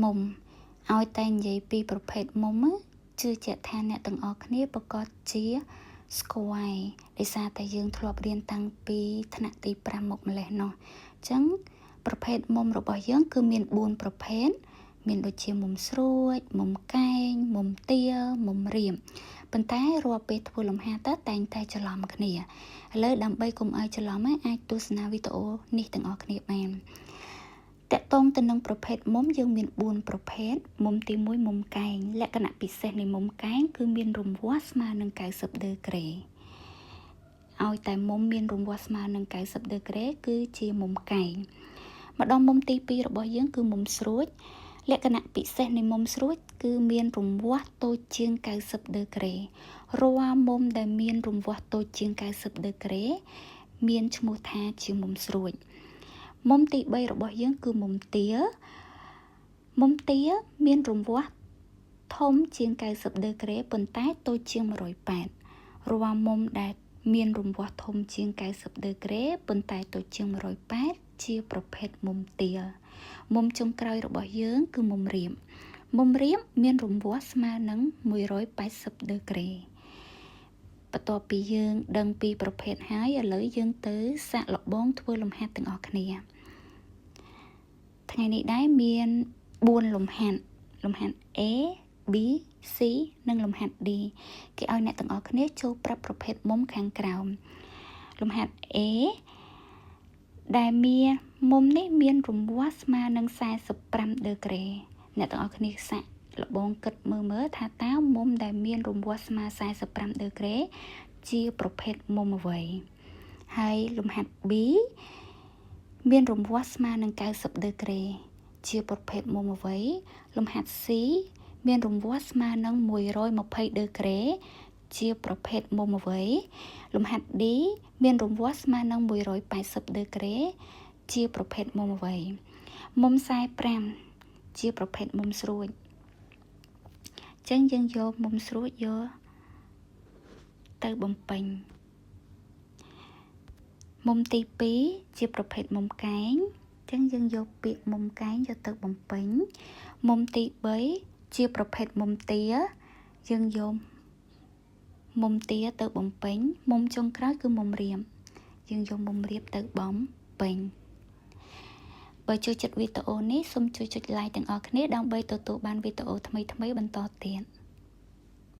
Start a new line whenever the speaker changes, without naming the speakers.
មុំឲ្យតែនិយាយពីប្រភេទមុំជឿជាក់ថាអ្នកទាំងអស់គ្នាប្រកាសជាស្គាល់ដោយសារតែយើងធ្លាប់រៀនតាំងពីថ្នាក់ទី5មកម្លេះនោះអញ្ចឹងប្រភេទមុំរបស់យើងគឺមាន4ប្រភេទមានដូចជាមុំស្រួចមុំកែងមុំទាមុំរៀមប៉ុន្តែរាល់ពេលធ្វើលំហាត់ទៅតែងតែច្រឡំគ្នាឥឡូវដើម្បីកុំឲ្យច្រឡំអាចទស្សនាវីដេអូនេះទាំងអស់គ្នាបានតកតងទៅនឹងប្រភេទមុំយើងមាន4ប្រភេទមុំទី1មុំកែងលក្ខណៈពិសេសនៃមុំកែងគឺមានរង្វាស់ស្មើនឹង90ដឺក្រេឲ្យតែមុំមានរង្វាស់ស្មើនឹង90ដឺក្រេគឺជាមុំកែងម្ដងមុំទី2របស់យើងគឺមុំស្រួចលក្ខណៈពិសេសនៃមុំស្រួចគឺមានរង្វាស់តូចជាង90ដឺក្រេរាល់មុំដែលមានរង្វាស់តូចជាង90ដឺក្រេមានឈ្មោះថាជាមុំស្រួចមុំទី3របស់យើងគឺមុំទាមុំទាមានរង្វាស់ធំជាង90ដឺក្រេប៉ុន្តែតូចជាង108រាល់មុំដែលមានរង្វាស់ធំជាង90ដឺក្រេប៉ុន្តែតូចជាង108ជាប្រភេទមុំទាមុំចុងក្រោយរបស់យើងគឺមុំរៀមមុំរៀមមានរង្វាស់ស្មើនឹង180ដឺក្រេបន្ទាប់ពីយើងដឹងពីប្រភេទហើយឥឡូវយើងទៅសាកល្បងធ្វើលំហាត់ទាំងអស់គ្នាថ្ងៃនេះដែរមាន4លំហាត់ A B C និងលំហាត់ D គេឲ្យអ្នកទាំងអស់គ្នាចូលប្រាប់ប្រភេទមុំខាងក្រោមលំហាត់ A ដែលមានមុំនេះមានរង្វាស់ស្មើនឹង45ដឺក្រេអ្នកទាំងអស់គ្នាសាកល្បងគិតមើលថាតើមុំដែលមានរង្វាស់ស្មើ45ដឺក្រេជាប្រភេទមុំអ្វីហើយលំហាត់ B មានរង្វាស់ស្មើនឹង90ដឺក្រេជាប្រភេទមុំអ្វីលំហាត់ C មានរង្វាស់ស្មើនឹង120ដឺក្រេជាប្រភេទមុំអ្វីលំហាត់ D មានរង្វាស់ស្មើនឹង180ដឺក្រេជាប្រភេទមុំអ្វីមុំ45ជាប្រភេទមុំស្រួចចឹងយើងយកមុំស្រួចយកទៅបំពេញមុំទី2ជាប្រភេទមុំកែងចឹងយើងយកពាក្យមុំកែងយកទៅបំពេញមុំទី3ជាប្រភេទមុំទាយើងយកមុំទាទៅបំពេញមុំចុងក្រោយគឺមុំរៀមយើងយកមុំរៀមទៅបំពេញបើចូលចិត្តវីដេអូនេះសូមជួយចុច like ទាំងអស់គ្នាដើម្បីទទួលបានវីដេអូថ្មីៗបន្តទៀត